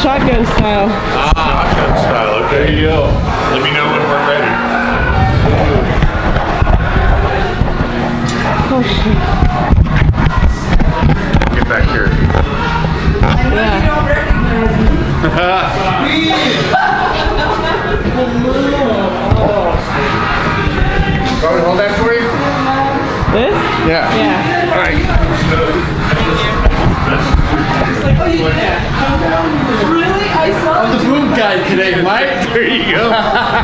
shotgun style. Shotgun style. Okay, there you go. Let me know when we're ready. Oh shit. Get back here. Yeah. Probably hold that for you? This? Yeah. Yeah. All right. Really? I saw I'm the boom guy today, Mike. There you go.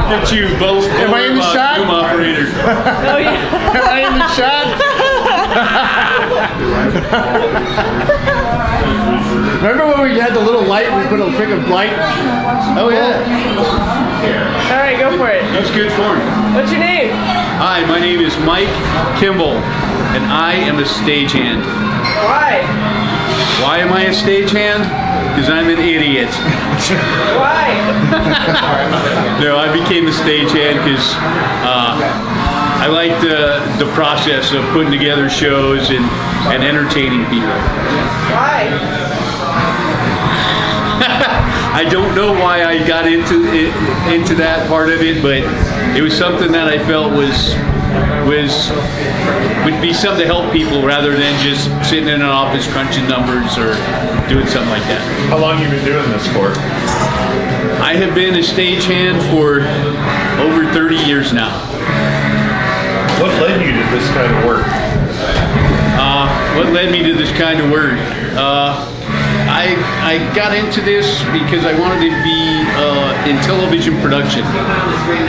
Get you both. Am I in the shot? Boom operators. Oh yeah. Am I in the shot? Remember when we had the little light? We put a freaking light. Oh yeah. All right, go for it. That's good form. What's your name? Hi, my name is Mike Kimball, and I am a stagehand. Why? Why am I a stagehand? Because I'm an idiot. Why? No, I became a stagehand because I like the process of putting together shows and entertaining people. Why? I don't know why I got into that part of it, but it was something that I felt would be something to help people rather than just sitting in an office crunching numbers or doing something like that. How long you been doing this for? I have been a stagehand for over 30 years now. What led you to this kind of work? What led me to this kind of work? I got into this because I wanted to be in television production,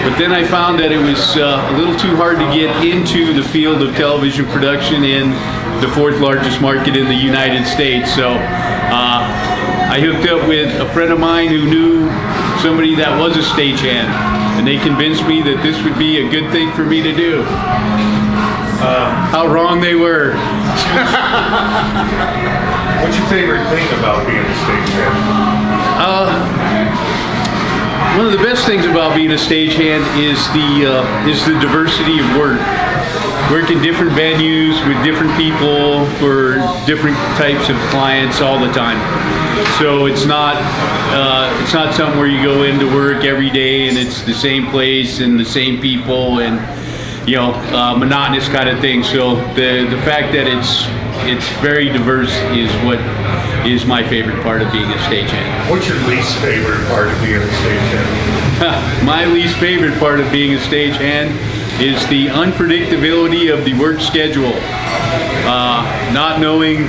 but then I found that it was a little too hard to get into the field of television production in the fourth largest market in the United States. So I hooked up with a friend of mine who knew somebody that was a stagehand, and they convinced me that this would be a good thing for me to do. How wrong they were. What's your favorite thing about being a stagehand? One of the best things about being a stagehand is the diversity of work. Work in different venues with different people for different types of clients all the time. So it's not something where you go into work every day and it's the same place and the same people and monotonous kind of thing. So the fact that it's very diverse is what is my favorite part of being a stagehand. What's your least favorite part of being a stagehand? My least favorite part of being a stagehand is the unpredictability of the work schedule. Not knowing,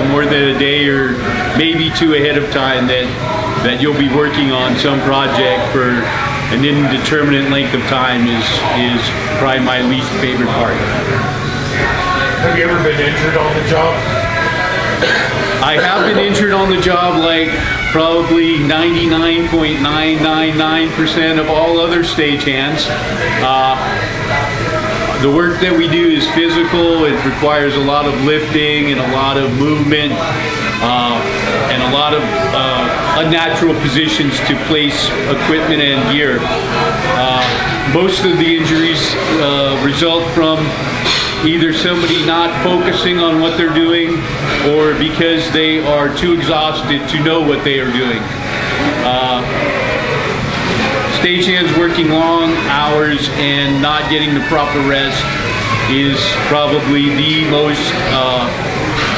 more than a day or maybe two ahead of time that you'll be working on some project for an indeterminate length of time is probably my least favorite part. Have you ever been injured on the job? I have been injured on the job like probably 99.999% of all other stagehands. The work that we do is physical. It requires a lot of lifting and a lot of movement and a lot of unnatural positions to place equipment and gear. Most of the injuries result from either somebody not focusing on what they're doing or because they are too exhausted to know what they are doing. Stagehands working long hours and not getting the proper rest is probably the most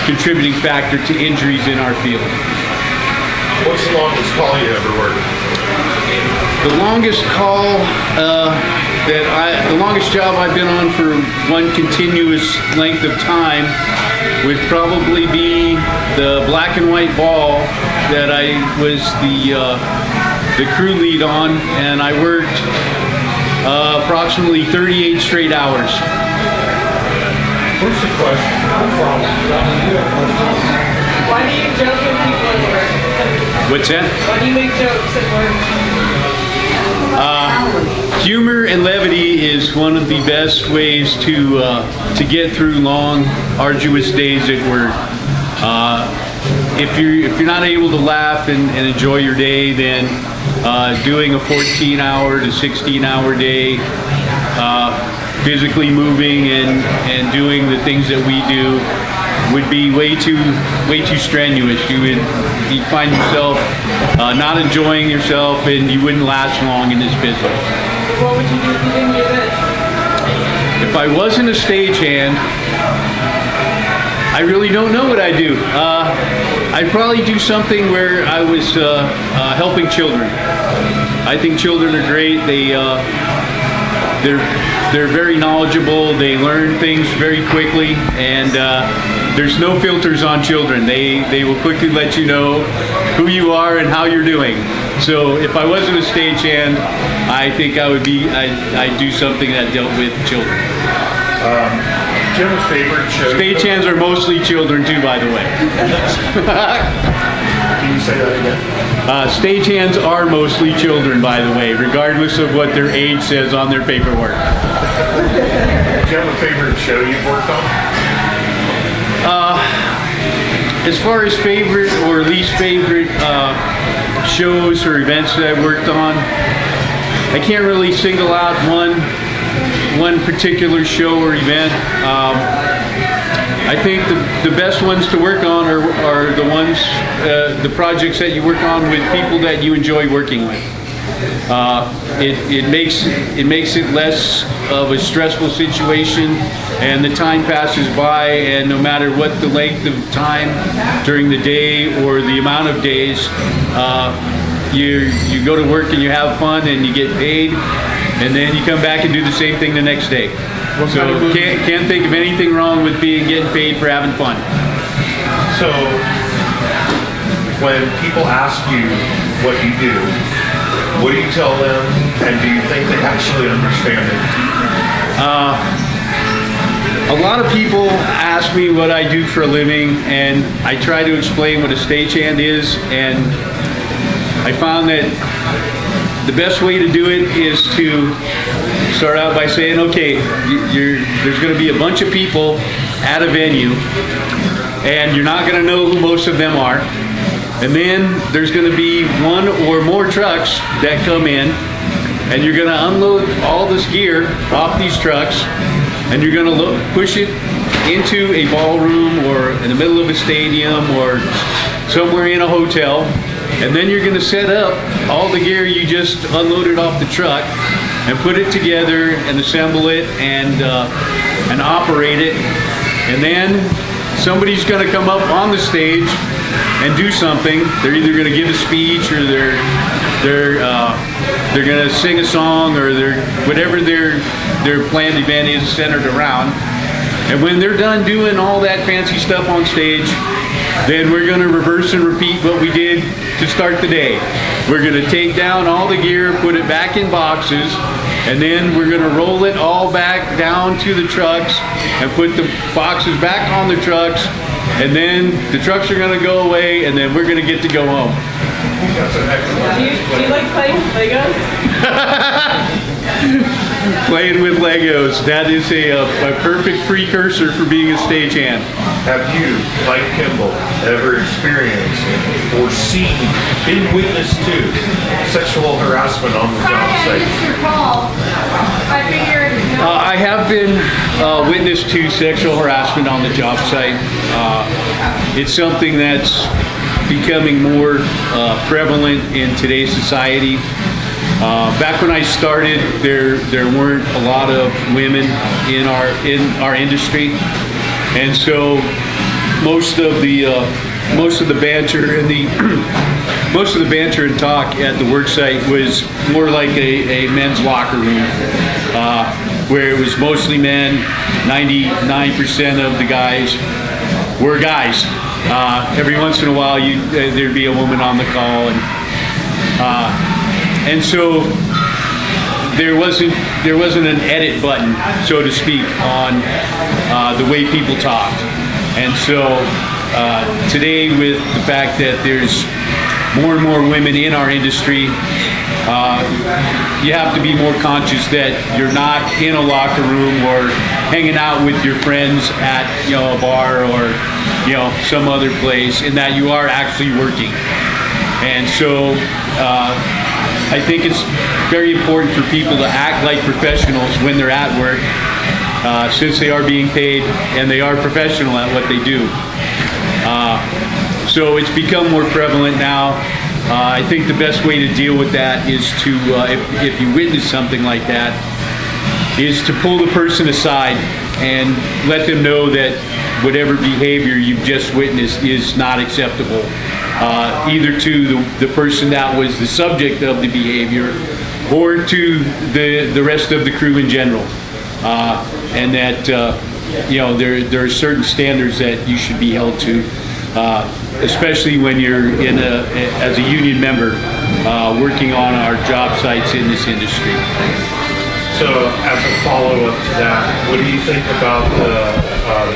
contributing factor to injuries in our field. What's the longest call you ever worked? The longest call the longest job I've been on for one continuous length of time would probably be the black and white ball that I was the crew lead on, and I worked approximately 38 straight hours. What's the question? Why do you joke with people at work? What's that? Why do you make jokes at work? Humor and levity is one of the best ways to get through long, arduous days at work. If you're not able to laugh and enjoy your day, then doing a 14-hour to 16-hour day, physically moving and doing the things that we do would be way too strenuous. You'd find yourself not enjoying yourself, and you wouldn't last long in this business. What would you do if you didn't do this? If I wasn't a stagehand, I really don't know what I'd do. I'd probably do something where I was helping children. I think children are great. They're very knowledgeable. They learn things very quickly, and there's no filters on children. They will quickly let you know who you are and how you're doing. So if I wasn't a stagehand, I think I'd do something that dealt with children. Do you have a favorite show? Stagehands are mostly children too, by the way. Can you say that again? Stagehands are mostly children, by the way, regardless of what their age says on their paperwork. Do you have a favorite show you've worked on? As far as favorite or least favorite shows or events that I've worked on, I can't really single out one particular show or event. I think the best ones to work on are the ones, the projects that you work on with people that you enjoy working with. It makes it less of a stressful situation, and the time passes by, and no matter what the length of time during the day or the amount of days, you go to work and you have fun and you get paid, and then you come back and do the same thing the next day. So can't think of anything wrong with getting paid for having fun. So when people ask you what you do, what do you tell them, and do you think they actually understand it? A lot of people ask me what I do for a living, and I try to explain what a stagehand is, and I found that the best way to do it is to start out by saying, okay, there's going to be a bunch of people at a venue, and you're not going to know who most of them are. And then there's going to be one or more trucks that come in, and you're going to unload all this gear off these trucks, and you're going to push it into a ballroom or in the middle of a stadium or somewhere in a hotel. And then you're going to set up all the gear you just unloaded off the truck and put it together and assemble it and operate it. And then somebody's going to come up on the stage and do something. They're either going to give a speech, or they're going to sing a song, or whatever their planned event is centered around. And when they're done doing all that fancy stuff on stage, then we're going to reverse and repeat what we did to start the day. We're going to take down all the gear, put it back in boxes, and then we're going to roll it all back down to the trucks and put the boxes back on the trucks, and then the trucks are going to go away, and then we're going to get to go home. That's an excellent Do you like playing with Legos? Playing with Legos, that is a perfect precursor for being a stagehand. Have you, like Kimball, ever experienced or seen, been witness to sexual harassment on the job site? I have been witness to sexual harassment on the job site. It's something that's becoming more prevalent in today's society. Back when I started, there weren't a lot of women in our industry, and so most of the banter and most of the banter and talk at the work site was more like a men's locker room, where it was mostly men. 99% of the guys were guys. Every once in a while, there'd be a woman on the call, and so there wasn't an edit button, so to speak, on the way people talked. And so today, with the fact that there's more and more women in our industry, you have to be more conscious that you're not in a locker room or hanging out with your friends at a bar or some other place, and that you are actually working. And so I think it's very important for people to act like professionals when they're at work, since they are being paid and they are professional at what they do. So it's become more prevalent now. I think the best way to deal with that is to, if you witness something like that, is to pull the person aside and let them know that whatever behavior you've just witnessed is not acceptable, either to the person that was the subject of the behavior or to the rest of the crew in general. And that, there are certain standards that you should be held to, especially when you're as a union member working on our job sites in this industry. So as a follow-up to that, what do you think about the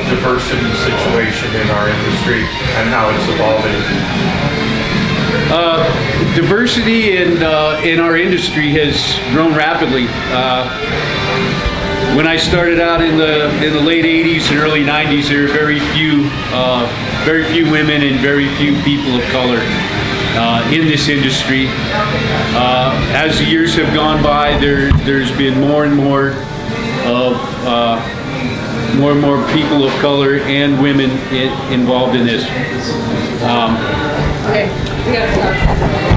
diversity situation in our industry and how it's evolving? Diversity in our industry has grown rapidly. When I started out in the late 80s and early 90s, there were very few women and very few people of color in this industry. As the years have gone by, there's been more and more people of color and women involved in this. Okay, we gotta stop.